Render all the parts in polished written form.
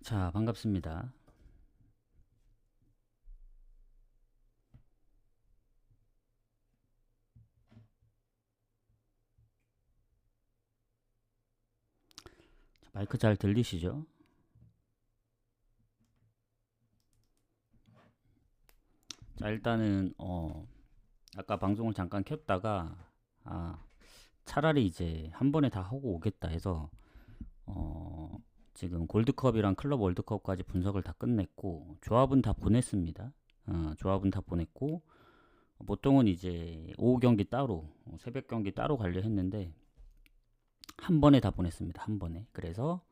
자, 반갑습니다. 자, 마이크 잘 들리시죠? 자, 일단은 아까 방송을 잠깐 켰다가 아, 차라리 이제 한 번에 다 하고 오겠다 해서 어, 지금 골드컵이랑 클럽 월드컵까지 분석을 다 끝냈고 조합은 다 보냈습니다. 조합은 다 보냈고 보통은 이제 오후 경기 따로 새벽 경기 따로 가려 했는데 한 번에 다 보냈습니다. 한 번에. 그래서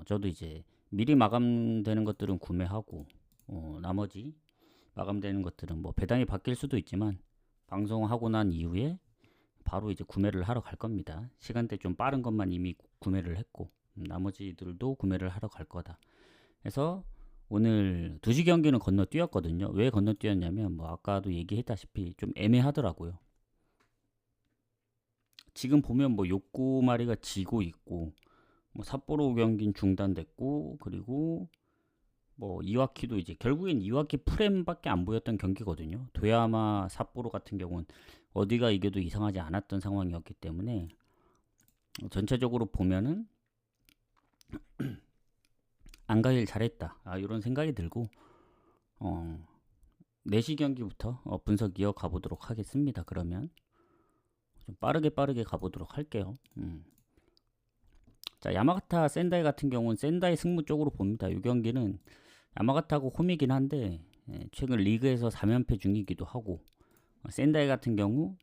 저도 이제 미리 마감되는 것들은 구매하고 나머지 마감되는 것들은 뭐 배당이 바뀔 수도 있지만 방송하고 난 이후에 바로 이제 구매를 하러 갈 겁니다. 시간대 좀 빠른 것만 이미 구매를 했고 나머지들도 구매를 하러 갈 거다. 그래서 오늘 2시 경기는 건너뛰었거든요. 왜 건너뛰었냐면 뭐 아까도 얘기했다시피 좀 애매하더라고요. 지금 보면 뭐 욕구마리가 지고 있고 뭐 삿포로 경기는 중단됐고 그리고 뭐 이와키도 이제 결국엔 이와키 프렘밖에 안 보였던 경기거든요. 도야마 삿포로 같은 경우는 어디가 이겨도 이상하지 않았던 상황이었기 때문에 전체적으로 보면은 안 가길 잘했다. 이런 생각이 들고 어, 4시 경기부터 분석 이어가 보도록 하겠습니다. 그러면 좀 빠르게 가보도록 할게요. 자, 야마가타 센다이 같은 경우는 센다이 승부 쪽으로 봅니다. 이 경기는 야마가타하고 홈이긴 한데 최근 리그에서 3연패 중이기도 하고 센다이 같은 경우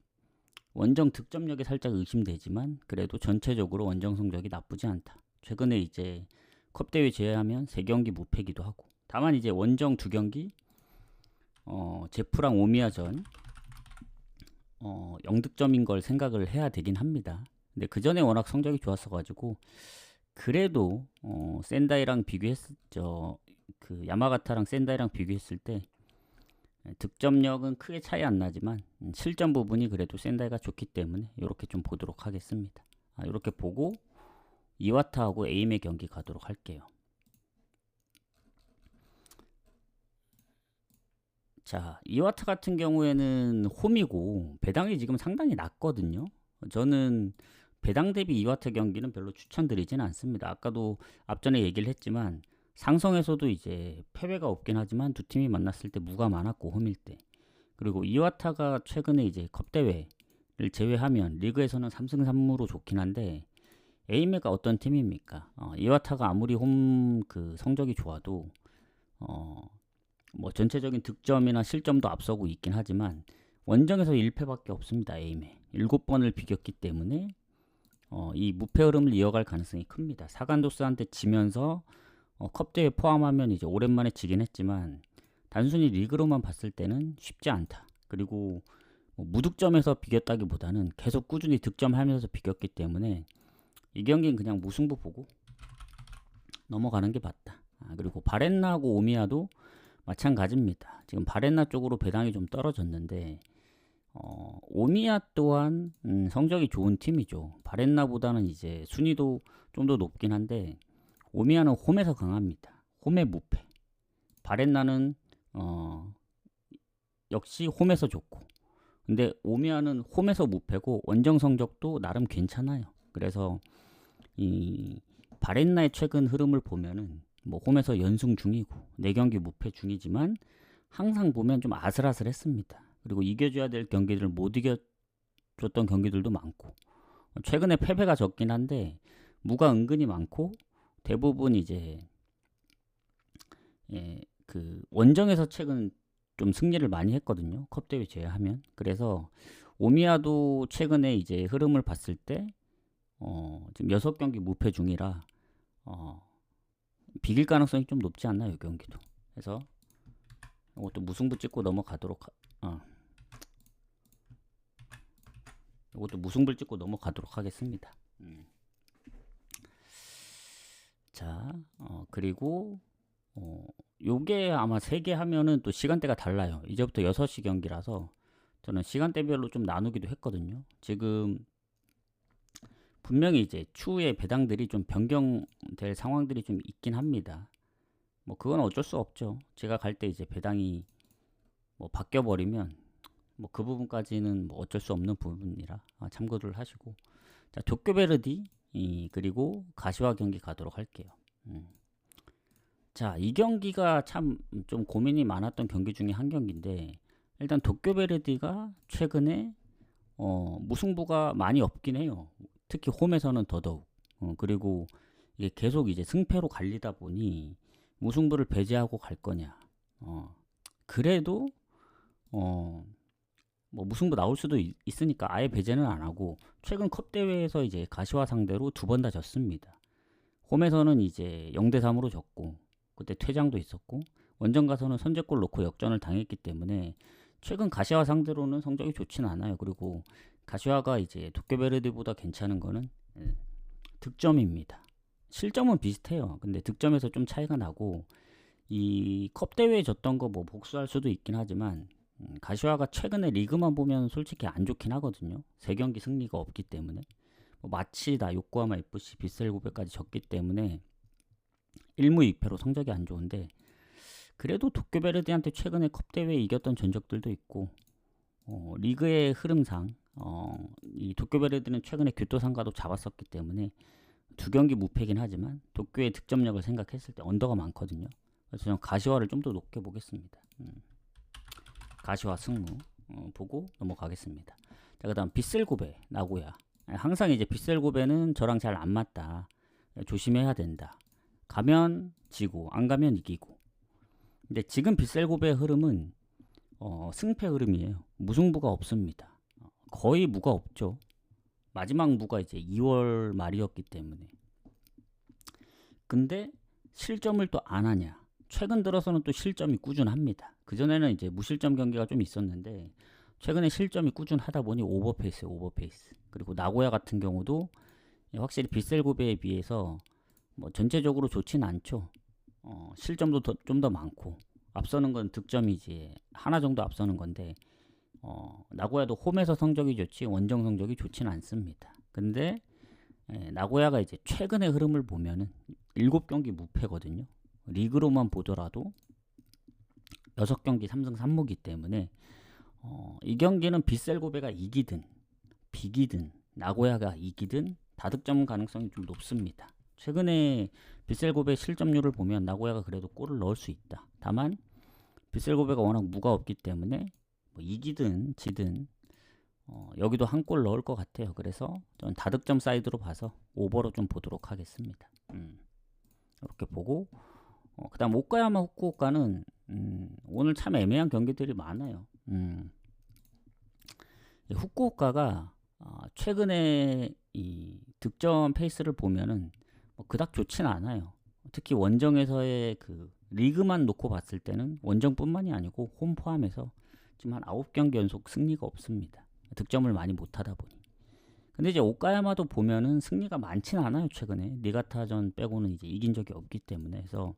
원정 득점력이 살짝 의심되지만 그래도 전체적으로 원정 성적이 나쁘지 않다. 최근에 이제 컵대회 제외하면 3경기 무패기도 하고 다만 이제 원정 2경기 제프랑 오미야전 0득점인 걸 생각을 해야 되긴 합니다. 근데 그 전에 워낙 성적이 좋았어가지고 그래도 센다이랑 비교했죠. 그 야마가타랑 센다이랑 비교했을 때 득점력은 크게 차이 안 나지만 실점 부분이 그래도 센다이가 좋기 때문에 이렇게 좀 보도록 하겠습니다. 이렇게 보고 이와타하고 에임의 경기 가도록 할게요. 자, 이와타 같은 경우에는 홈이고 배당이 지금 상당히 낮거든요. 저는 배당 대비 이와타 경기는 별로 추천드리진 않습니다. 아까도 앞전에 얘기를 했지만 상성에서도 이제 패배가 없긴 하지만 두 팀이 만났을 때 무가 많았고 홈일 때 그리고 이와타가 최근에 이제 컵 대회를 제외하면 리그에서는 3승 3무로 좋긴 한데 에이메가 어떤 팀입니까? 이와타가 아무리 홈 그 성적이 좋아도 어, 뭐 전체적인 득점이나 실점도 앞서고 있긴 하지만 원정에서 1패밖에 없습니다. 에임에 7번을 비겼기 때문에 이 무패 흐름을 이어갈 가능성이 큽니다. 사간도스한테 지면서 컵대회 포함하면 이제 오랜만에 지긴 했지만 단순히 리그로만 봤을 때는 쉽지 않다. 그리고 뭐 무득점에서 비겼다기보다는 계속 꾸준히 득점하면서 비겼기 때문에 이 경기는 그냥 무승부 보고 넘어가는 게 맞다. 그리고 바렌나하고 오미야도 마찬가지입니다. 지금 바렌나 쪽으로 배당이 좀 떨어졌는데 오미야 또한 성적이 좋은 팀이죠. 바렌나보다는 이제 순위도 좀 더 높긴 한데 오미야는 홈에서 강합니다. 홈의 무패. 바렌나는 역시 홈에서 좋고 근데 오미야는 홈에서 무패고 원정 성적도 나름 괜찮아요. 그래서 이 바렌나의 최근 흐름을 보면은 뭐 홈에서 연승 중이고 4경기 무패 중이지만 항상 보면 좀 아슬아슬했습니다. 그리고 이겨줘야 될 경기들을 못 이겨줬던 경기들도 많고 최근에 패배가 적긴 한데 무가 은근히 많고 대부분 이제 그 원정에서 최근 좀 승리를 많이 했거든요. 컵 대회 제외하면. 그래서 오미야도 최근에 이제 흐름을 봤을 때 지금 6경기 무패 중이라 비길 가능성이 좀 높지 않나요, 이 경기도. 그래서 이것도 무승부 찍고 넘어가도록 이것도 무승부 찍고 넘어가도록 하겠습니다. 자, 그리고 요게 아마 3개 하면은 또 시간대가 달라요. 이제부터 6시 경기라서 저는 시간대별로 좀 나누기도 했거든요. 지금 분명히 이제 추후에 배당들이 좀 변경될 상황들이 좀 있긴 합니다. 뭐 그건 어쩔 수 없죠. 제가 갈 때 이제 배당이 뭐 바뀌어 버리면 뭐 그 부분까지는 뭐 어쩔 수 없는 부분이라 참고를 하시고, 자, 도쿄베르디 그리고 가시와 경기 가도록 할게요. 자, 이 경기가 참 좀 고민이 많았던 경기 중에 한 경기인데, 일단 도쿄베르디가 최근에 무승부가 많이 없긴 해요. 특히 홈에서는 더더욱. 그리고 이게 계속 이제 승패로 갈리다 보니 무승부를 배제하고 갈 거냐. 그래도 뭐 무승부 나올 수도 있으니까 아예 배제는 안 하고, 최근 컵 대회에서 이제 가시와 상대로 두 번 다 졌습니다. 홈에서는 이제 0대3으로 졌고, 그때 퇴장도 있었고, 원정 가서는 선제골 넣고 역전을 당했기 때문에 최근 가시와 상대로는 성적이 좋진 않아요. 그리고 가시와가 이제 도쿄베르디보다 괜찮은 거는 득점입니다. 실점은 비슷해요. 근데 득점에서 좀 차이가 나고, 이 컵 대회에 졌던 거 뭐 복수할 수도 있긴 하지만, 가시와가 최근에 리그만 보면 솔직히 안 좋긴 하거든요. 3경기 승리가 없기 때문에. 뭐 마치다, 요코하마 FC, 빗셀 고베까지 졌기 때문에 1무 2패로 성적이 안 좋은데, 그래도 도쿄베르디한테 최근에 컵 대회에 이겼던 전적들도 있고, 리그의 흐름상 이 도쿄베르디는 최근에 교토상가도 잡았었기 때문에 2경기 무패긴 하지만 도쿄의 득점력을 생각했을 때 언더가 많거든요. 그래서 저는 가시와를 좀 더 높게 보겠습니다. 가시와 승무 보고 넘어가겠습니다. 자, 그 다음 빗셀고베 나고야. 항상 이제 빗셀고베는 저랑 잘 안 맞다, 조심해야 된다, 가면 지고 안 가면 이기고. 근데 지금 빗셀고베의 흐름은 승패 흐름이에요. 무승부가 없습니다. 거의 무가 없죠. 마지막 무가 이제 2월 말이었기 때문에. 근데 실점을 또 안 하냐. 최근 들어서는 또 실점이 꾸준합니다. 그전에는 이제 무실점 경기가 좀 있었는데, 최근에 실점이 꾸준하다 보니 오버페이스. 그리고 나고야 같은 경우도 확실히 빗셀고베에 비해서 뭐 전체적으로 좋진 않죠. 실점도 좀 더 많고, 앞서는 건 득점이지 하나 정도 앞서는 건데, 나고야도 홈에서 성적이 좋지 원정 성적이 좋진 않습니다. 근데 나고야가 이제 최근의 흐름을 보면은 7경기 무패거든요. 리그로만 보더라도 6경기 3승 3무기 때문에 이 경기는 빗셀고베가 이기든 비기든 나고야가 이기든 다득점 가능성이 좀 높습니다. 최근에 빗셀고베 실점률을 보면 나고야가 그래도 골을 넣을 수 있다. 다만 빗셀고베가 워낙 무가 없기 때문에 뭐 이기든 지든 여기도 한 골 넣을 것 같아요. 그래서 전 다득점 사이드로 봐서 오버로 좀 보도록 하겠습니다. 이렇게 보고, 그 다음 오카야마 후쿠오카는 오늘 참 애매한 경기들이 많아요. 후쿠오카가 최근에 이 득점 페이스를 보면은 뭐 그닥 좋진 않아요. 특히 원정에서의 그 리그만 놓고 봤을 때는 원정뿐만이 아니고 홈 포함해서 지금 한 9경기 연속 승리가 없습니다. 득점을 많이 못하다 보니. 근데 이제 오카야마도 보면은 승리가 많진 않아요. 최근에 니가타전 빼고는 이제 이긴 적이 없기 때문에. 그래서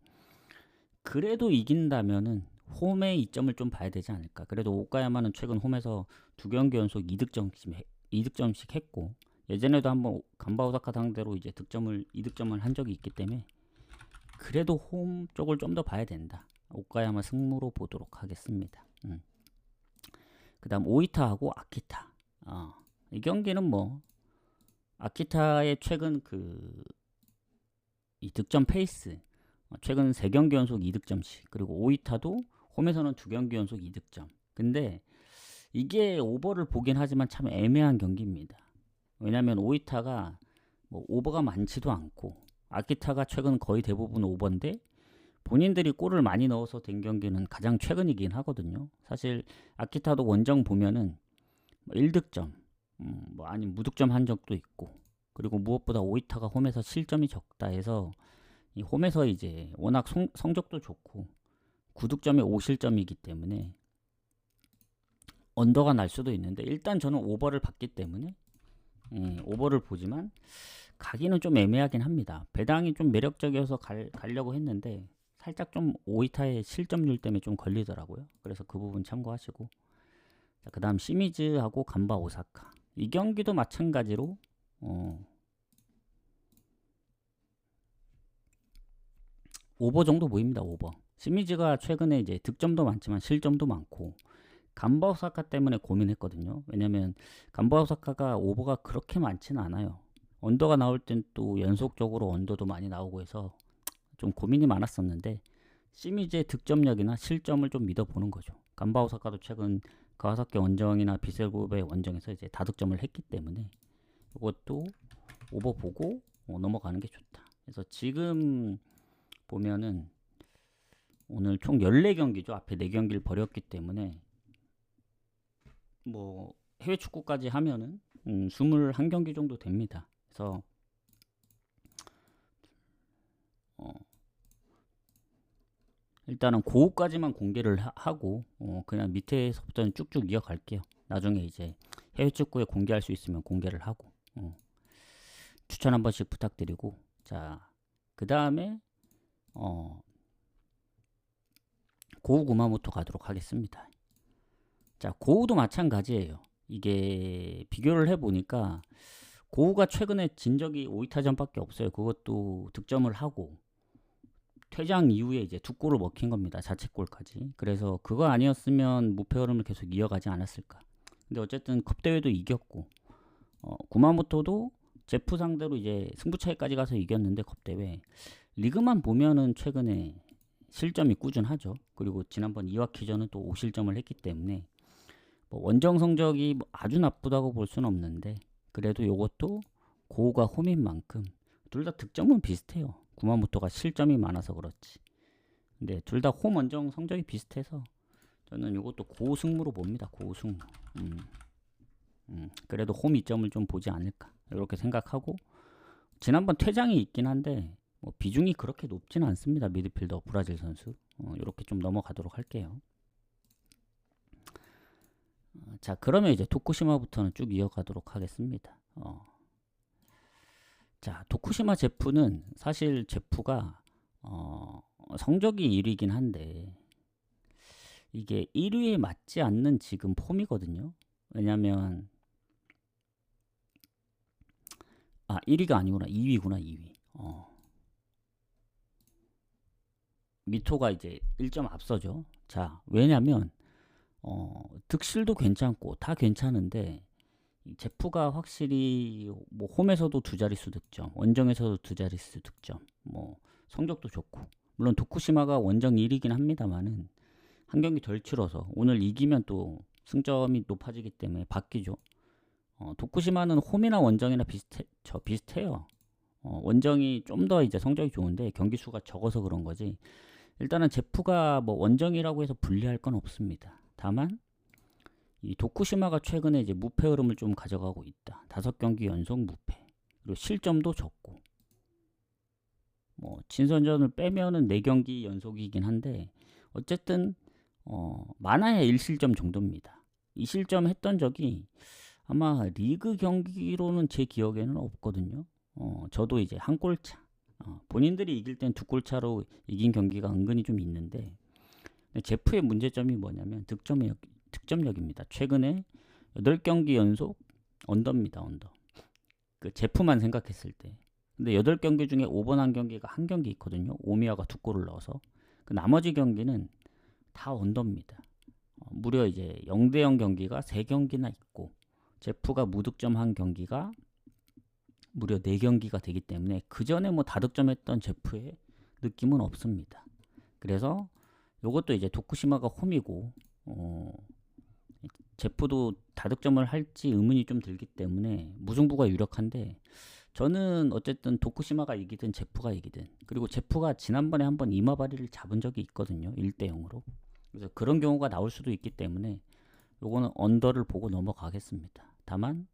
그래도 이긴다면은 홈의 이점을 좀 봐야 되지 않을까. 그래도 오카야마는 최근 홈에서 2경기 연속 2득점씩 했고, 예전에도 한번 간바 오사카 상대로 이제 2득점을 한 적이 있기 때문에 그래도 홈 쪽을 좀 더 봐야 된다. 오카야마 승무로 보도록 하겠습니다. 그 다음 오이타하고 아키타. 이 경기는 뭐 아키타의 최근 이 득점 페이스, 최근 3경기 연속 2득점씩, 그리고 오이타도 홈에서는 2경기 연속 2득점. 근데 이게 오버를 보긴 하지만 참 애매한 경기입니다. 왜냐면 오이타가 뭐 오버가 많지도 않고, 아키타가 최근 거의 대부분 오버인데 본인들이 골을 많이 넣어서 된 경기는 가장 최근이긴 하거든요. 사실 아키타도 원정 보면은 1득점, 뭐 아니면 무득점 한 적도 있고, 그리고 무엇보다 오이타가 홈에서 실점이 적다 해서 이 홈에서 이제 워낙 성적도 좋고 9득점에 5실점이기 때문에 언더가 날 수도 있는데, 일단 저는 오버를 봤기 때문에 오버를 보지만 가기는 좀 애매하긴 합니다. 배당이 좀 매력적이어서 가려고 했는데 살짝 좀 오이타의 실점률 때문에 좀 걸리더라고요. 그래서 그 부분 참고하시고, 그 다음 시미즈하고 간바 오사카. 이 경기도 마찬가지로 오버 정도 보입니다. 오버. 시미즈가 최근에 이제 득점도 많지만 실점도 많고 간바 오사카 때문에 고민했거든요. 왜냐면 간바 오사카가 오버가 그렇게 많지는 않아요. 언더가 나올 땐 또 연속적으로 언더도 많이 나오고 해서 좀 고민이 많았었는데 시미즈의 득점력이나 실점을 좀 믿어보는 거죠. 간바 오사카도 최근 가와사키 원정이나 비셀고베 원정에서 이제 다득점을 했기 때문에 이것도 오버 보고 넘어가는 게 좋다. 그래서 지금 보면은 오늘 총 14경기죠. 앞에 4경기를 버렸기 때문에 뭐 해외 축구까지 하면은 21경기 정도 됩니다. 그래서 일단은 고우까지만 공개를 하고 그냥 밑에서부터는 쭉쭉 이어갈게요. 나중에 이제 해외 축구에 공개할 수 있으면 공개를 하고 추천 한 번씩 부탁드리고, 자, 그 다음에 고우 구마모토 가도록 하겠습니다. 자, 고우도 마찬가지예요. 이게 비교를 해보니까 고우가 최근에 진 적이 오이타전밖에 없어요. 그것도 득점을 하고 퇴장 이후에 이제 2골을 먹힌 겁니다. 자책골까지. 그래서 그거 아니었으면 무패 흐름을 계속 이어가지 않았을까. 근데 어쨌든 컵대회도 이겼고 구마모토도 제프 상대로 이제 승부차이까지 가서 이겼는데 컵대회 리그만 보면은 최근에 실점이 꾸준하죠. 그리고 지난번 이와키전은 또 5실점을 했기 때문에 뭐 원정 성적이 뭐 아주 나쁘다고 볼 수는 없는데 그래도 요것도 고우가 홈인 만큼 둘 다 득점은 비슷해요. 구마모토가 실점이 많아서 그렇지. 근데 둘 다 홈 원정 성적이 비슷해서 저는 이것도 고승무로 봅니다. 고승무. 그래도 홈 2점을 좀 보지 않을까 이렇게 생각하고, 지난번 퇴장이 있긴 한데 뭐 비중이 그렇게 높지는 않습니다. 미드필더 브라질 선수. 이렇게 좀 넘어가도록 할게요. 자, 그러면 이제 도쿠시마부터는 쭉 이어가도록 하겠습니다. 자, 도쿠시마 제프는 사실 제프가 성적이 1위긴 한데 이게 1위에 맞지 않는 지금 폼이거든요. 왜냐면 1위가 아니구나. 2위구나. 2위. 미토가 이제 1점 앞서죠. 자, 왜냐면 득실도 괜찮고 다 괜찮은데 이 제프가 확실히 뭐 홈에서도 두 자릿수 득점, 원정에서도 두 자릿수 득점, 뭐 성적도 좋고, 물론 도쿠시마가 원정 1위긴 합니다만은 한 경기 덜 치러서 오늘 이기면 또 승점이 높아지기 때문에 바뀌죠. 도쿠시마는 홈이나 원정이나 비슷해요. 원정이 좀 더 이제 성적이 좋은데 경기 수가 적어서 그런 거지. 일단은 제프가 뭐 원정이라고 해서 불리할 건 없습니다. 다만 이 도쿠시마가 최근에 이제 무패 흐름을 좀 가져가고 있다. 5경기 연속 무패. 그리고 실점도 적고. 뭐 친선전을 빼면은 4경기 연속이긴 한데 어쨌든 많아야 1실점 정도입니다. 2실점 했던 적이 아마 리그 경기로는 제 기억에는 없거든요. 저도 이제 한 골차. 본인들이 이길 땐 2골차로 이긴 경기가 은근히 좀 있는데 제프의 문제점이 뭐냐면 득점력입니다. 최근에 8경기 연속 언더입니다. 언더. 그 제프만 생각했을 때. 근데 8경기 중에 5번 한 경기가 한 경기 있거든요. 오미야가 2골을 넣어서. 그 나머지 경기는 다 언더입니다. 무려 이제 0대0 경기가 3경기나 있고 제프가 무득점 한 경기가 무려 4경기가 되기 때문에 그 전에 뭐 다득점했던 제프의 느낌은 없습니다. 그래서 이것도 이제 도쿠시마가 홈이고 제프도 다득점을 할지 의문이 좀 들기 때문에 무승부가 유력한데 저는 어쨌든 도쿠시마가 이기든 제프가 이기든, 그리고 제프가 지난번에 한번 이마바리를 잡은 적이 있거든요. 1대0으로. 그래서 그런 경우가 나올 수도 있기 때문에 요거는 언더를 보고 넘어가겠습니다. 다만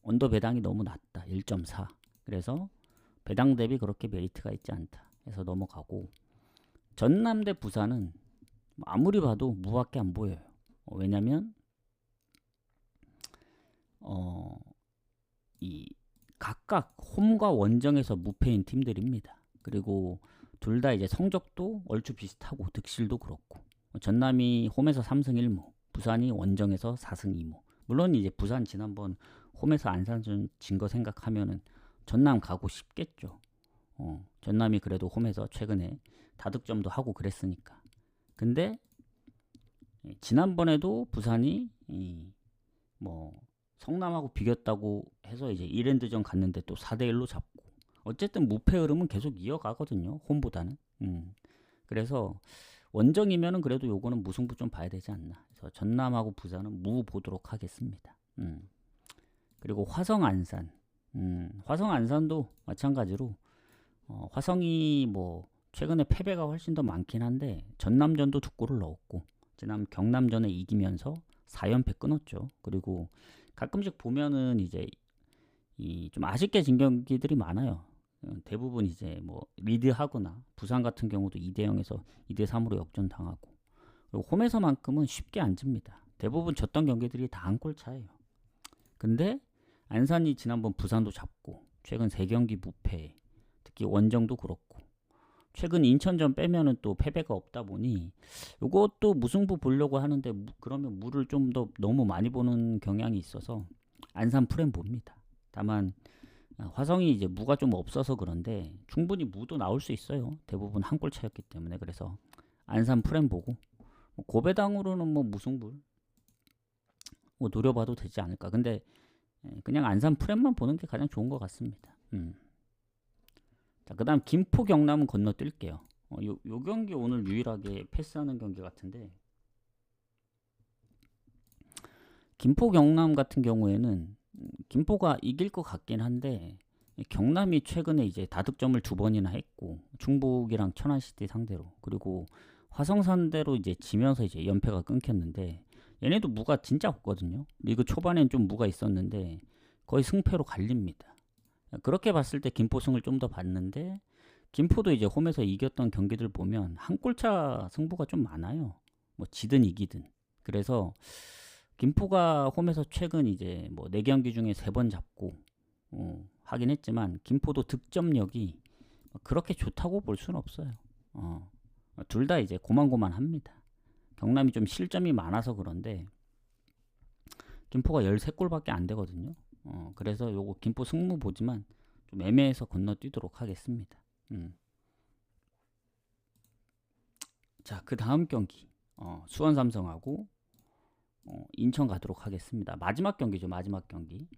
언더 배당이 너무 낮다. 1.4. 그래서 배당 대비 그렇게 메리트가 있지 않다. 해서 넘어가고, 전남 대 부산은 아무리 봐도 무밖에 안 보여요. 왜냐면 이 각각 홈과 원정에서 무패인 팀들입니다. 그리고 둘 다 이제 성적도 얼추 비슷하고 득실도 그렇고, 전남이 홈에서 3승 1무, 부산이 원정에서 4승 2무. 물론 이제 부산 지난번 홈에서 안산전 진 거 생각하면은 전남 가고 싶겠죠. 전남이 그래도 홈에서 최근에 다득점도 하고 그랬으니까. 근데 지난번에도 부산이 뭐 성남하고 비겼다고 해서 이제 이랜드전 갔는데 또 4대1로 잡고, 어쨌든 무패 흐름은 계속 이어가거든요. 홈보다는. 그래서 원정이면은 그래도 요거는 무승부 좀 봐야 되지 않나. 그래서 전남하고 부산은 무 보도록 하겠습니다. 그리고 화성 안산. 화성 안산도 마찬가지로 화성이 뭐 최근에 패배가 훨씬 더 많긴 한데 전남전도 2골을 넣었고 지난 경남전에 이기면서 4연패 끊었죠. 그리고 가끔씩 보면은 이제 이 좀 아쉽게 진 경기들이 많아요. 대부분 이제 뭐 리드하거나 부산 같은 경우도 2대0에서 2대3으로 역전당하고, 그리고 홈에서만큼은 쉽게 안 집니다. 대부분 졌던 경기들이 다 한 골 차예요. 근데 안산이 지난번 부산도 잡고 최근 3경기 무패, 특히 원정도 그렇고 최근 인천전 빼면은 또 패배가 없다 보니 이것도 무승부 보려고 하는데 그러면 무를 좀 더 너무 많이 보는 경향이 있어서 안산 프렘 봅니다. 다만 화성이 이제 무가 좀 없어서 그런데 충분히 무도 나올 수 있어요. 대부분 한 골 차였기 때문에. 그래서 안산 프렘 보고 고배당으로는 뭐 무승부 뭐 노려봐도 되지 않을까. 근데 그냥 안산 프렘만 보는 게 가장 좋은 것 같습니다. 자, 그 다음 김포 경남은 건너뛸게요. 요 경기 오늘 유일하게 패스하는 경기 같은데, 김포 경남 같은 경우에는 김포가 이길 것 같긴 한데 경남이 최근에 이제 다득점을 2번이나 했고 충북이랑 천안시티 상대로, 그리고 화성 상대로 이제 지면서 이제 연패가 끊겼는데 얘네도 무가 진짜 없거든요. 리그 초반엔 좀 무가 있었는데 거의 승패로 갈립니다. 그렇게 봤을 때 김포승을 좀 더 봤는데 김포도 이제 홈에서 이겼던 경기들 보면 한 골차 승부가 좀 많아요. 뭐 지든 이기든. 그래서 김포가 홈에서 최근 이제 뭐 4경기 중에 3번 잡고 하긴 했지만 김포도 득점력이 그렇게 좋다고 볼 수는 없어요. 둘 다 이제 고만고만합니다. 경남이 좀 실점이 많아서 그런데 김포가 13골밖에 안 되거든요. 그래서 요거 김포 승무 보지만 좀 애매해서 건너뛰도록 하겠습니다. 자, 그 다음 경기 수원 삼성하고 인천 가도록 하겠습니다. 마지막 경기죠. 마지막 경기.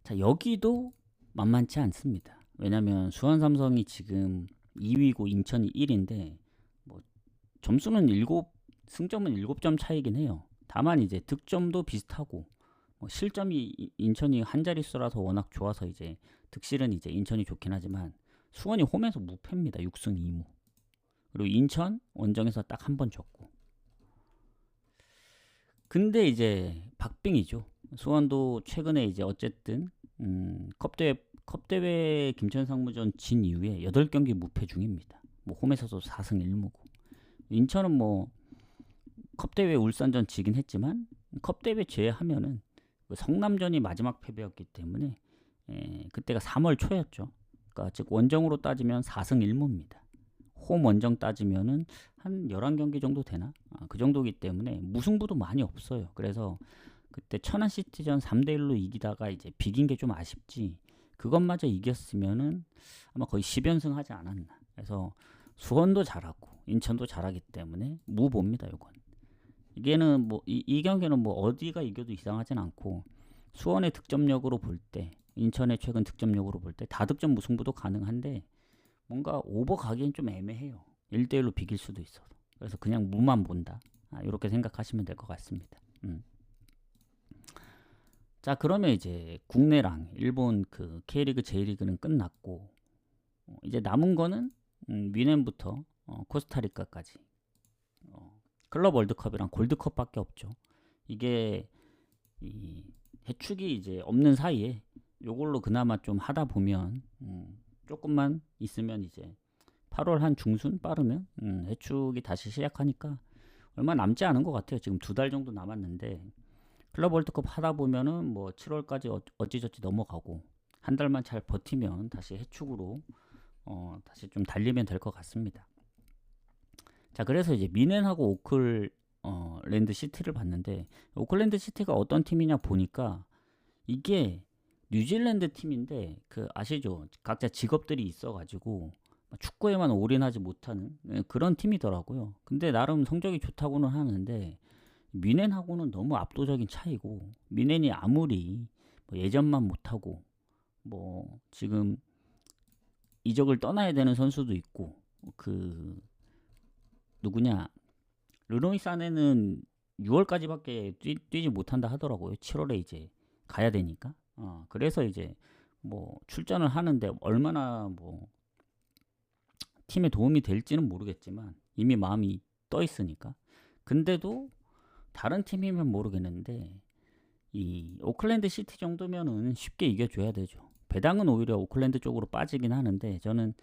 자, 여기도 만만치 않습니다. 왜냐면 수원 삼성이 지금 2위고 인천이 1인데 뭐 점수는 승점은 7점 차이긴 해요. 다만 이제 득점도 비슷하고 실점이 인천이 한 자릿수라서 워낙 좋아서 이제 득실은 이제 인천이 좋긴 하지만 수원이 홈에서 무패입니다. 6승 2무. 그리고 인천 원정에서 딱 한 번 졌고. 근데 이제 박빙이죠. 수원도 최근에 이제 어쨌든 컵대회 김천상무전 진 이후에 8경기 무패 중입니다. 뭐 홈에서도 4승 1무고. 인천은 뭐 컵대회 울산전 지긴 했지만 컵대회 제외하면은 그 성남전이 마지막 패배였기 때문에 그때가 3월 초였죠. 그러니까 즉 원정으로 따지면 4승 1무입니다. 홈 원정 따지면은 한 11경기 정도 되나? 그 정도기 때문에 무승부도 많이 없어요. 그래서 그때 천안시티전 3대1로 이기다가 이제 비긴 게 좀 아쉽지, 그것마저 이겼으면은 아마 거의 10연승 하지 않았나. 그래서 수원도 잘하고 인천도 잘하기 때문에 무 봅니다. 요건. 이게는 뭐 이 경기는 뭐 어디가 이겨도 이상하진 않고 수원의 득점력으로 볼 때, 인천의 최근 득점력으로 볼 때 다득점 무승부도 가능한데 뭔가 오버 가기엔 좀 애매해요. 1대1로 비길 수도 있어서. 그래서 그냥 무만 본다. 이렇게 생각하시면 될 것 같습니다. 자, 그러면 이제 국내랑 일본 그 K리그, J리그는 끝났고 이제 남은 거는 미넨부터 코스타리카까지 클럽 월드컵이랑 골드컵밖에 없죠. 이게 이 해축이 이제 없는 사이에 요걸로 그나마 좀 하다 보면 조금만 있으면 이제 8월 한 중순 빠르면 해축이 다시 시작하니까 얼마 남지 않은 것 같아요. 지금 2달 정도 남았는데 클럽 월드컵 하다 보면은 뭐 7월까지 어찌저찌 넘어가고 한 달만 잘 버티면 다시 해축으로 다시 좀 달리면 될 것 같습니다. 자, 그래서 이제 미넨하고 오클랜드 시티를 봤는데 오클랜드 시티가 어떤 팀이냐 보니까 이게 뉴질랜드 팀인데 그 아시죠? 각자 직업들이 있어가지고 축구에만 올인하지 못하는 그런 팀이더라고요. 근데 나름 성적이 좋다고는 하는데 미넨하고는 너무 압도적인 차이고 미넨이 아무리 뭐 예전만 못하고 뭐 지금 이적을 떠나야 되는 선수도 있고 그 누구냐 르노이 사네는 6월까지밖에 뛰지 못한다 하더라고요. 7월에 이제 가야 되니까. 그래서 이제 뭐 출전을 하는데 얼마나 뭐 팀에 도움이 될지는 모르겠지만 이미 마음이 떠 있으니까. 근데도 다른 팀이면 모르겠는데 이 오클랜드 시티 정도면은 쉽게 이겨줘야 되죠. 배당은 오히려 오클랜드 쪽으로 빠지긴 하는데 저는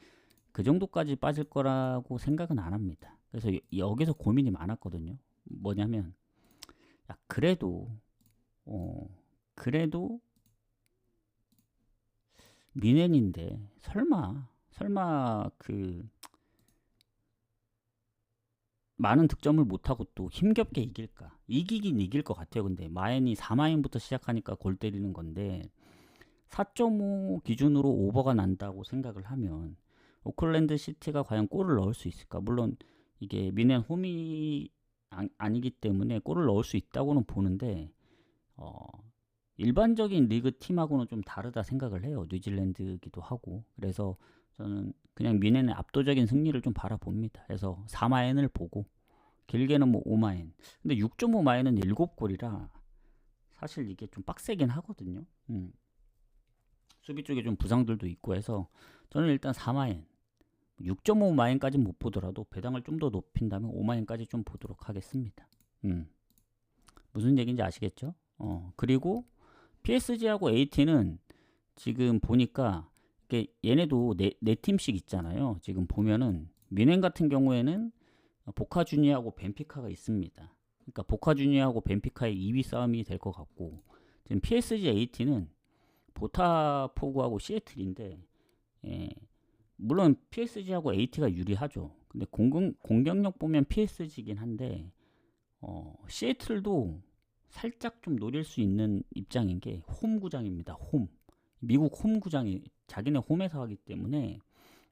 그 정도까지 빠질 거라고 생각은 안 합니다. 그래서 여기서 고민이 많았거든요. 뭐냐면 야, 어, 그래도 미넨인데 설마 그 많은 득점을 못하고 또 힘겹게 이길까? 이기긴 이길 것 같아요. 근데 마엔이 4마인부터 시작하니까 골 때리는 건데 4.5 기준으로 오버가 난다고 생각을 하면 오클랜드 시티가 과연 골을 넣을 수 있을까? 물론 이게 미넨 홈이 아니기 때문에 골을 넣을 수 있다고는 보는데 어, 일반적인 리그 팀하고는 좀 다르다 생각을 해요. 뉴질랜드기도 하고. 그래서 저는 그냥 미넨의 압도적인 승리를 좀 바라봅니다. 그래서 4마엔을 보고 길게는 뭐 5마엔. 근데 6.5마엔은 7골이라 사실 이게 좀 빡세긴 하거든요. 수비 쪽에 좀 부상들도 있고 해서 저는 일단 4마엔 6.5마엔까지 못 보더라도 배당을 좀 더 높인다면 5마엔까지 좀 보도록 하겠습니다. 무슨 얘기인지 아시겠죠? 그리고 PSG하고 AT는 지금 보니까 얘네도 네 팀씩 있잖아요. 지금 보면은 미넨 같은 경우에는 보카 주니어하고 벤피카가 있습니다. 그러니까 보카 주니어하고 벤피카의 2위 싸움이 될 것 같고 지금 PSG AT는 보타포구하고 시애틀인데 예, 물론 PSG하고 AT가 유리하죠. 근데 공격력 보면 PSG긴 한데 시애틀도 살짝 좀 노릴 수 있는 입장인 게 홈 구장입니다. 홈. 미국 홈 구장이 자기네 홈에서 하기 때문에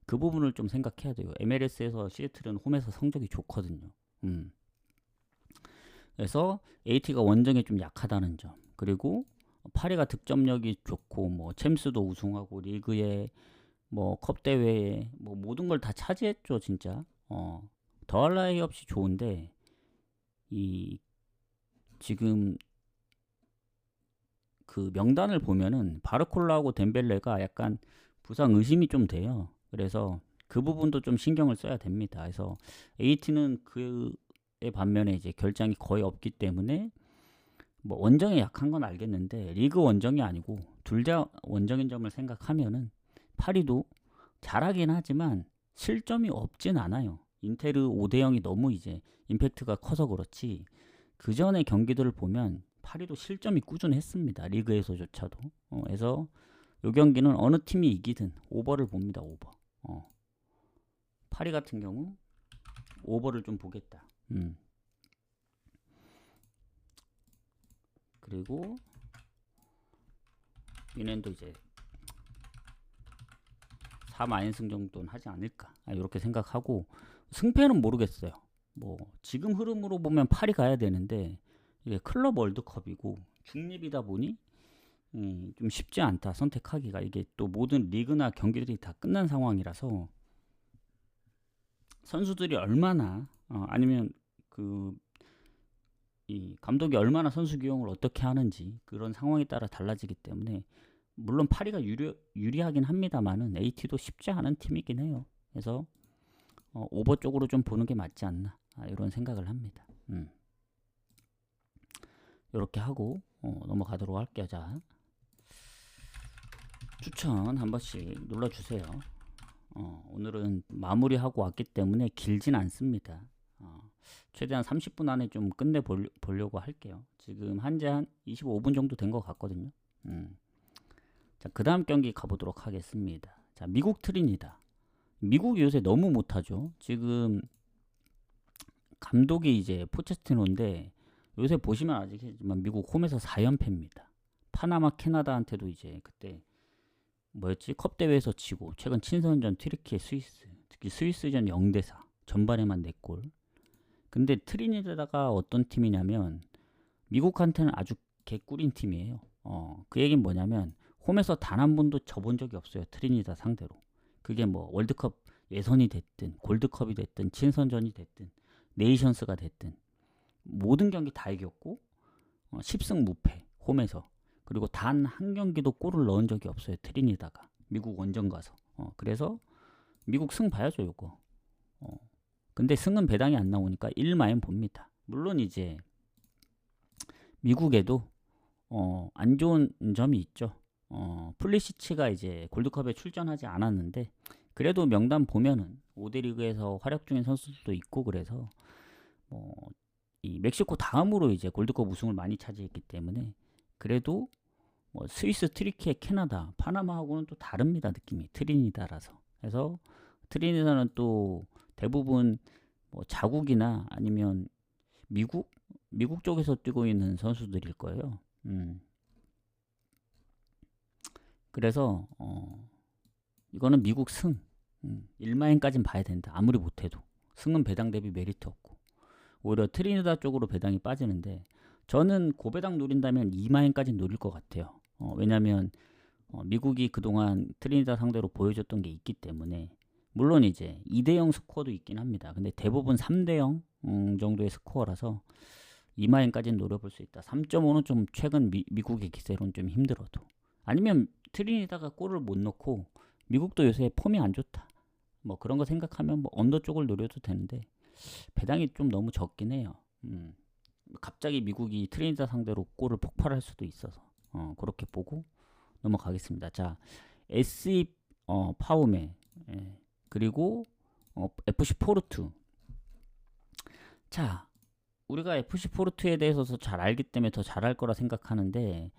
그 부분을 좀 생각해야 돼요. MLS에서 시애틀은 홈에서 성적이 좋거든요. 그래서 AT가 원정에 좀 약하다는 점. 그리고 파리가 득점력이 좋고 뭐 챔스도 우승하고 리그에 뭐 컵 대회에 뭐 모든 걸 다 차지했죠, 진짜. 더할 나위 없이 좋은데 이 지금 그 명단을 보면은 바르콜라하고 덴벨레가 약간 부상 의심이 좀 돼요. 그래서 그 부분도 좀 신경을 써야 됩니다. 그래서 AT는 그에 반면에 이제 결장이 거의 없기 때문에 뭐 원정에 약한 건 알겠는데 리그 원정이 아니고 둘 다 원정인 점을 생각하면은 파리도 잘하긴 하지만 실점이 없진 않아요. 인테르 5대 0이 너무 이제 임팩트가 커서 그렇지 그 전의 경기들을 보면 파리도 실점이 꾸준했습니다. 리그에서조차도. 그래서 이 경기는 어느 팀이 이기든 오버를 봅니다. 오버. 파리 같은 경우 오버를 좀 보겠다. 그리고 미넨도 이제 4마인승 정도는 하지 않을까 이렇게 생각하고 승패는 모르겠어요. 뭐 지금 흐름으로 보면 파리 가야 되는데 이게 클럽 월드컵이고 중립이다 보니 좀 쉽지 않다 선택하기가. 이게 또 모든 리그나 경기들이 다 끝난 상황이라서 선수들이 얼마나 아니면 이 감독이 얼마나 선수 기용을 어떻게 하는지 그런 상황에 따라 달라지기 때문에 물론 파리가 유리하긴 합니다만은 AT도 쉽지 않은 팀이긴 해요. 그래서 오버 쪽으로 좀 보는 게 맞지 않나 이런 생각을 합니다. 이렇게 하고 넘어가도록 할게요. 자, 추천 한 번씩 눌러주세요. 오늘은 마무리하고 왔기 때문에 길진 않습니다. 최대한 30분 안에 좀 끝내보려고 할게요. 지금 한지 한 25분 정도 된 것 같거든요. 자, 그 다음 경기 가보도록 하겠습니다. 자, 미국 트린이다. 미국이 요새 너무 못하죠. 지금 감독이 이제 포체티노인데 요새 보시면 아시겠지만 미국 홈에서 4연패입니다. 파나마 캐나다한테도 이제 그때 뭐였지? 컵 대회에서 지고 최근 친선전 튀르키예 스위스, 특히 스위스전 0대4 전반에만 4골. 근데 트리니다가 어떤 팀이냐면 미국한테는 아주 개꿀인 팀이에요. 그 얘기는 뭐냐면 홈에서 단 한 번도 져본 적이 없어요. 트리니다 상대로. 그게 뭐 월드컵 예선이 됐든 골드컵이 됐든 친선전이 됐든 네이션스가 됐든 모든 경기 다 이겼고 10승 무패 홈에서. 그리고 단 한 경기도 골을 넣은 적이 없어요. 트리니다가 미국 원정 가서. 그래서 미국 승 봐야죠 요거. 근데 승은 배당이 안 나오니까 1마엔 봅니다. 물론 이제 미국에도 안 좋은 점이 있죠. 플리시치가 이제 골드컵에 출전하지 않았는데 그래도 명단 보면은 5대 리그에서 활약 중인 선수들도 있고 그래서 이 멕시코 다음으로 이제 골드컵 우승을 많이 차지했기 때문에 그래도 뭐 스위스, 튀르키예, 캐나다, 파나마하고는 또 다릅니다. 느낌이 트리니다라서. 그래서 트리니다는 또 대부분 뭐 자국이나 아니면 미국 쪽에서 뛰고 있는 선수들일 거예요. 그래서 이거는 미국 승 1마인까진 봐야 된다. 아무리 못해도 승은 배당 대비 메리트 없고 오히려 트리니다 쪽으로 배당이 빠지는데 저는 고배당 노린다면 2마인까지 노릴 것 같아요. 왜냐하면 미국이 그동안 트리니다 상대로 보여줬던 게 있기 때문에 물론 이제 2대0 스코어도 있긴 합니다. 근데 대부분 3대0 정도의 스코어라서 2마인까지는 노려볼 수 있다. 3.5는 좀 최근 미국의 기세로는 좀 힘들어도 아니면 트리니다가 골을 못 넣고 미국도 요새 폼이 안 좋다. 뭐 그런 거 생각하면 뭐 언더 쪽을 노려도 되는데 배당이 좀 너무 적긴 해요. 갑자기 미국이 트리니다 상대로 골을 폭발할 수도 있어서 그렇게 보고 넘어가겠습니다. 자, SE 파우메 그리고 FC 포르투. 자, 우리가 FC 포르투에 대해서 잘 알기 때문에 더 잘할 거라 생각하는데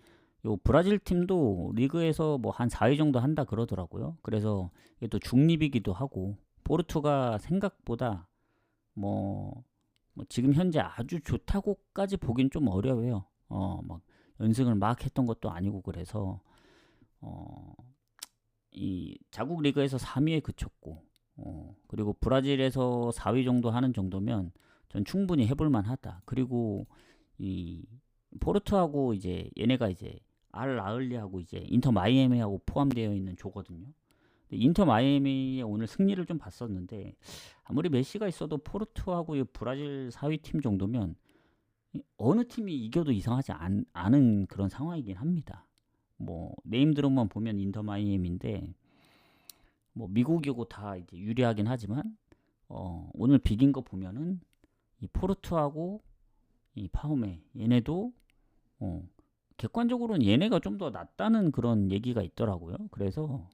요 브라질 팀도 리그에서 뭐 한 4위 정도 한다 그러더라고요. 그래서 이게 또 중립이기도 하고 포르투가 생각보다 뭐 지금 현재 아주 좋다고까지 보긴 좀 어려워요. 막 연승을 막 했던 것도 아니고 그래서 이 자국 리그에서 3위에 그쳤고 그리고 브라질에서 4위 정도 하는 정도면 전 충분히 해볼 만하다. 그리고 이 포르투하고 이제 얘네가 이제 알 아흘리하고 이제 인터 마이애미하고 포함되어 있는 조거든요. 인터 마이애미의 오늘 승리를 좀 봤었는데 아무리 메시가 있어도 포르투하고 브라질 4위 팀 정도면 어느 팀이 이겨도 이상하지 않은 그런 상황이긴 합니다. 뭐 네임드롭만 보면 인터 마이애미인데 뭐 미국이고 다 이제 유리하긴 하지만 오늘 비긴 거 보면은 이 포르투하고 이 파우메 얘네도 객관적으로는 얘네가 좀 더 낫다는 그런 얘기가 있더라고요. 그래서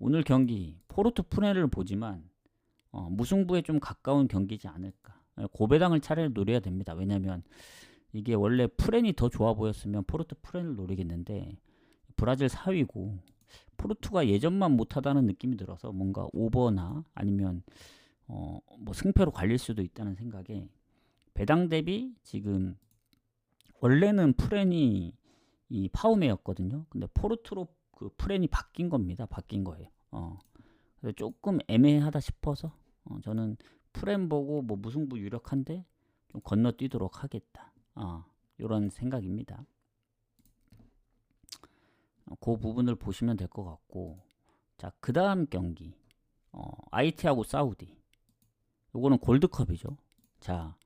오늘 경기 포르투 프레를 보지만 무승부에 좀 가까운 경기지 않을까. 고배당을 차라리 노려야 됩니다. 왜냐면 이게 원래 프렌이 더 좋아 보였으면 포르투 프렌을 노리겠는데 브라질 4위고 포르투가 예전만 못하다는 느낌이 들어서 뭔가 오버나 아니면 뭐 승패로 갈릴 수도 있다는 생각에 배당 대비 지금 원래는 프렌이 이 파우메였거든요. 근데 포르투로 그 프렌이 바뀐 겁니다. 바뀐 거예요. 그래서 조금 애매하다 싶어서 저는 프렌 보고 뭐 무승부 유력한데 좀 건너뛰도록 하겠다. 이런 생각입니다. 그 부분을 보시면 될 것 같고 자, 그 다음 경기 IT하고 사우디 요거는 골드컵이죠. 자,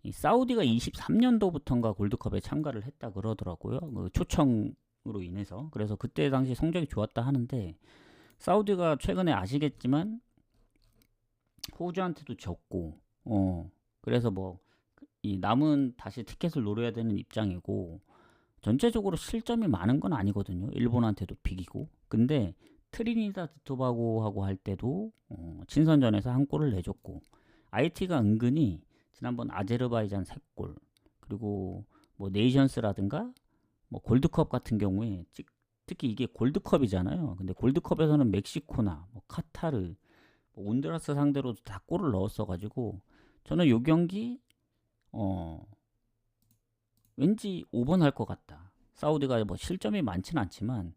이 사우디가 23년도부터인가 골드컵에 참가를 했다 그러더라고요. 그 초청으로 인해서. 그래서 그때 당시 성적이 좋았다 하는데 사우디가 최근에 아시겠지만 호주한테도 졌고 그래서 뭐 이 남은 다시 티켓을 노려야 되는 입장이고 전체적으로 실점이 많은 건 아니거든요. 일본한테도 비기고. 근데 트리니다드 토바고하고 할 때도 친선전에서 한 골을 내줬고 IT가 은근히 지난번 아제르바이잔 3골 그리고 뭐 네이션스라든가 뭐 골드컵 같은 경우에 특히 이게 골드컵이잖아요. 근데 골드컵에서는 멕시코나 뭐 카타르 뭐 온두라스 상대로도 다 골을 넣었어 가지고 저는 요 경기 왠지 5번 할 것 같다. 사우디가 뭐 실점이 많진 않지만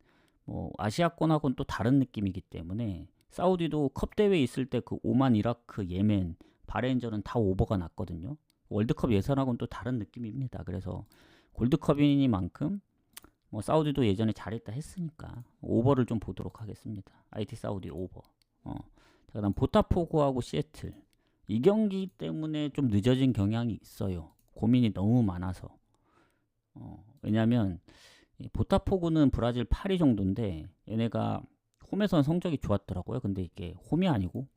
뭐 아시아권하고는 또 다른 느낌이기 때문에 사우디도 컵 대회 있을 때 그 오만, 이라크, 예멘, 바레인전은 다 오버가 났거든요. 월드컵 예선하고는 또 다른 느낌입니다. 그래서 골드컵이니만큼 뭐 사우디도 예전에 잘했다 했으니까 오버를 좀 보도록 하겠습니다. IT 사우디 오버. 자, 그다음 보타포고하고 시애틀. 이 경기 때문에 좀 늦어진 경향이 있어요. 고민이 너무 많아서. 왜냐면 보타포고는 브라질 8위 정도인데 얘네가 홈에서는 성적이 좋았더라고요. 근데 이게 홈이 아니고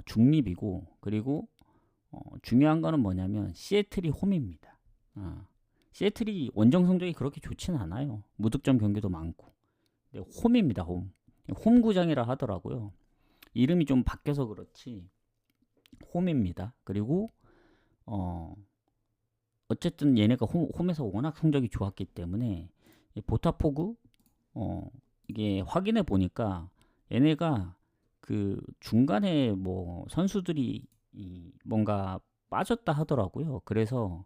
중립이고, 그리고 중요한 거는 뭐냐면 시애틀이 홈입니다. 시애틀이 원정 성적이 그렇게 좋진 않아요. 무득점 경기도 많고. 근데 홈입니다. 홈 구장이라 하더라고요. 이름이 좀 바뀌어서 그렇지 홈입니다. 그리고 어쨌든 얘네가 홈에서 워낙 성적이 좋았기 때문에 보타포구 이게 확인해 보니까 얘네가 그 중간에 뭐 선수들이 뭔가 빠졌다 하더라고요. 그래서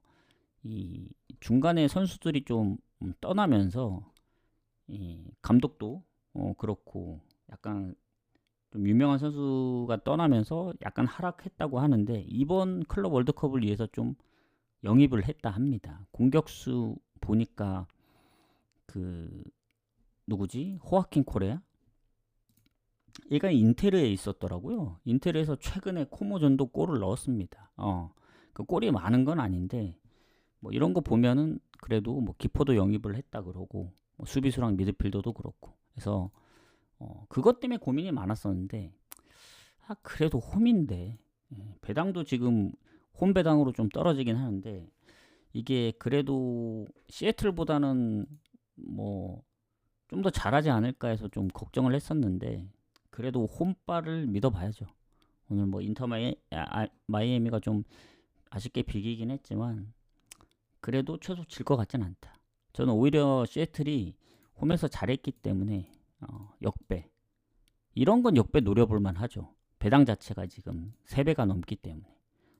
이 중간에 선수들이 좀 떠나면서 이 감독도 그렇고 약간 좀 유명한 선수가 떠나면서 약간 하락했다고 하는데, 이번 클럽 월드컵을 위해서 좀 영입을 했다 합니다. 공격수 보니까 그 누구지? 호아킨 코레아? 얘가 인테르에 있었더라고요. 인테르에서 최근에 코모전도 골을 넣었습니다. 그 골이 많은 건 아닌데 뭐 이런 거 보면은 그래도 뭐 기포도 영입을 했다 그러고, 뭐 수비수랑 미드필더도 그렇고 해서 그것 때문에 고민이 많았었는데, 그래도 홈인데 배당도 지금 홈 배당으로 좀 떨어지긴 하는데, 이게 그래도 시애틀보다는 뭐 좀 더 잘하지 않을까 해서 좀 걱정을 했었는데, 그래도 홈바를 믿어봐야죠. 오늘 뭐 인터 마이애미가 좀 아쉽게 비기긴 했지만 그래도 최소 질 것 같진 않다. 저는 오히려 시애틀이 홈에서 잘했기 때문에 역배, 이런 건 역배 노려볼만 하죠. 배당 자체가 지금 3배가 넘기 때문에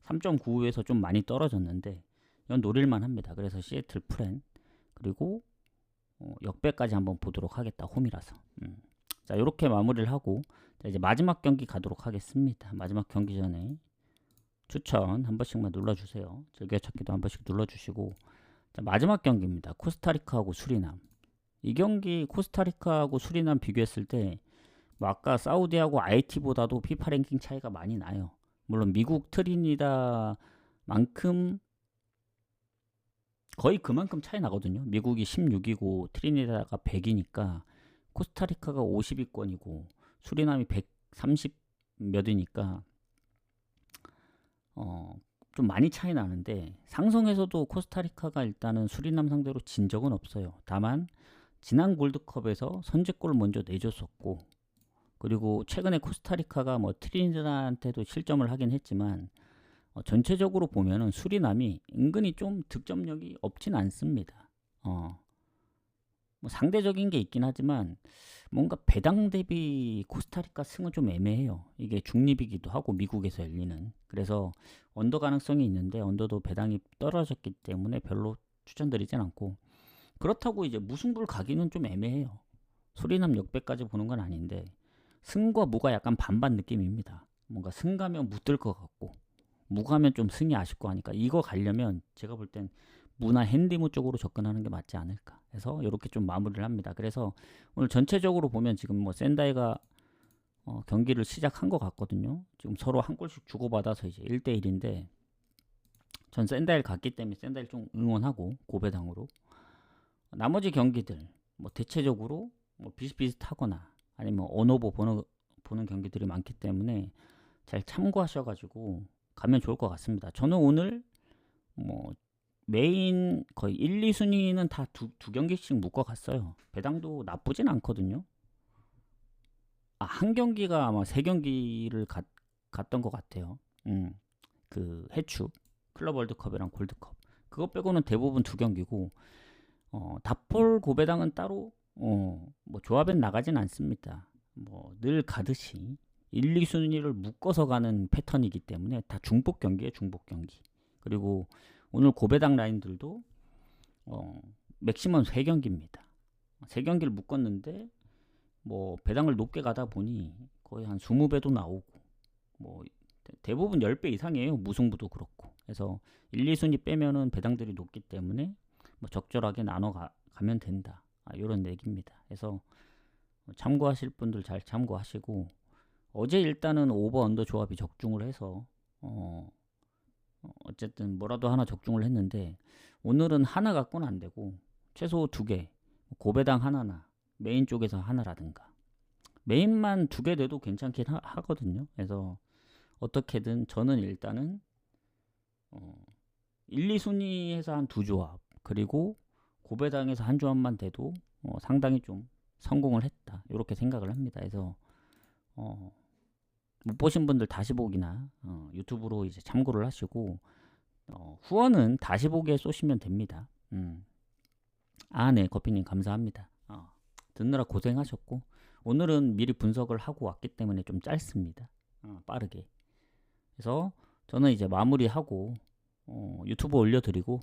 3.95에서 좀 많이 떨어졌는데 이건 노릴만 합니다. 그래서 시애틀 프렌, 그리고 역배까지 한번 보도록 하겠다. 홈이라서. 자, 이렇게 마무리를 하고, 자, 이제 마지막 경기 가도록 하겠습니다. 마지막 경기 전에 추천 한 번씩만 눌러주세요. 즐겨찾기도 한 번씩 눌러주시고. 자, 마지막 경기입니다. 코스타리카하고 수리남. 이 경기 코스타리카하고 수리남 비교했을 때 뭐 아까 사우디하고 IT보다도 피파 랭킹 차이가 많이 나요. 물론 미국 트리니다만큼 거의 그만큼 차이 나거든요. 미국이 16이고 트리니다가 100이니까 코스타리카가 50위권이고 수리남이 130 몇이니까 좀 많이 차이 나는데, 상성에서도 코스타리카가 일단은 수리남 상대로 진 적은 없어요. 다만 지난 골드컵에서 선제골을 먼저 내줬었고, 그리고 최근에 코스타리카가 뭐 트리니다한테도 실점을 하긴 했지만 전체적으로 보면은 수리남이 은근히 좀 득점력이 없진 않습니다. 뭐 상대적인 게 있긴 하지만 뭔가 배당 대비 코스타리카 승은 좀 애매해요. 이게 중립이기도 하고 미국에서 열리는. 그래서 언더 가능성이 있는데 언더도 배당이 떨어졌기 때문에 별로 추천드리진 않고, 그렇다고 이제 무승부를 가기는 좀 애매해요. 수리남 역배까지 보는 건 아닌데 승과 무가 약간 반반 느낌입니다. 뭔가 승 가면 무 뜰 것 같고 무 가면 좀 승이 아쉽고 하니까, 이거 가려면 제가 볼 땐 무나 핸디무 쪽으로 접근하는 게 맞지 않을까 해서 이렇게 좀 마무리를 합니다. 그래서 오늘 전체적으로 보면 지금 뭐 센다이가 경기를 시작한 것 같거든요. 지금 서로 한 골씩 주고받아서 이제 1대1인데 전 센다이를 갔기 때문에 센다이를 좀 응원하고 고배당으로, 나머지 경기들 뭐 대체적으로 뭐 비슷비슷하거나 아니면 언오버 보는 경기들이 많기 때문에 잘 참고하셔가지고 가면 좋을 것 같습니다. 저는 오늘 뭐 메인 거의 1, 2순위는 다 두 경기씩 묶어갔어요. 배당도 나쁘진 않거든요. 한 경기가 아마 3경기를 갔던 것 같아요. 그 해축 클럽 월드컵이랑 골드컵, 그거 빼고는 대부분 2경기고, 다폴 고배당은 따로 뭐 조합엔 나가진 않습니다. 뭐 늘 가듯이 1, 2순위를 묶어서 가는 패턴이기 때문에 다 중복 경기에 중복 경기. 그리고 오늘 고배당 라인들도 맥시멈 3경기입니다. 3경기를 묶었는데 뭐 배당을 높게 가다 보니 거의 한 20배도 나오고 뭐 대부분 10배 이상이에요. 무승부도 그렇고. 그래서 1, 2순위 빼면은 배당들이 높기 때문에 뭐 적절하게 나눠 가면 된다. 이런 얘기입니다. 그래서 참고하실 분들 잘 참고하시고, 어제 일단은 오버 언더 조합이 적중을 해서 어쨌든 뭐라도 하나 적중을 했는데, 오늘은 하나 갖고는 안 되고 최소 2개, 고배당 하나나 메인 쪽에서 하나라든가, 메인만 2개 돼도 괜찮긴 하거든요. 그래서 어떻게든 저는 일단은 1, 2순위에서 한 2조합, 그리고 고배당에서 한 조합만 돼도 상당히 좀 성공을 했다, 이렇게 생각을 합니다. 그래서 못 보신 분들 다시 보기나 유튜브로 이제 참고를 하시고, 후원은 다시 보기에 쏘시면 됩니다. 네, 커피님 감사합니다. 듣느라 고생하셨고, 오늘은 미리 분석을 하고 왔기 때문에 좀 짧습니다. 빠르게. 그래서 저는 이제 마무리하고 유튜브 올려드리고,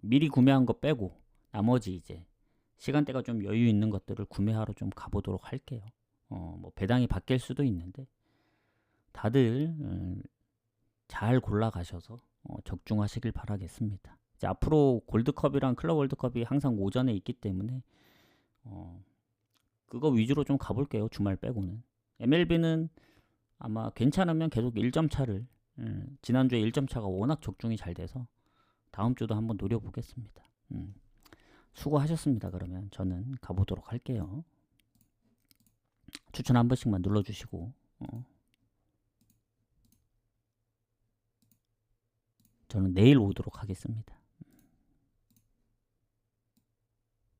미리 구매한 거 빼고 나머지 이제 시간대가 좀 여유 있는 것들을 구매하러 좀 가보도록 할게요. 뭐 배당이 바뀔 수도 있는데 다들 잘 골라가셔서 적중하시길 바라겠습니다. 이제 앞으로 골드컵이랑 클럽 월드컵이 항상 오전에 있기 때문에 그거 위주로 좀 가볼게요. 주말 빼고는. MLB는 아마 괜찮으면 계속 1점 차를, 지난주에 1점 차가 워낙 적중이 잘 돼서 다음 주도 한번 노려보겠습니다. 수고하셨습니다. 그러면 저는 가보도록 할게요. 추천 한 번씩만 눌러주시고, 저는 내일 오도록 하겠습니다.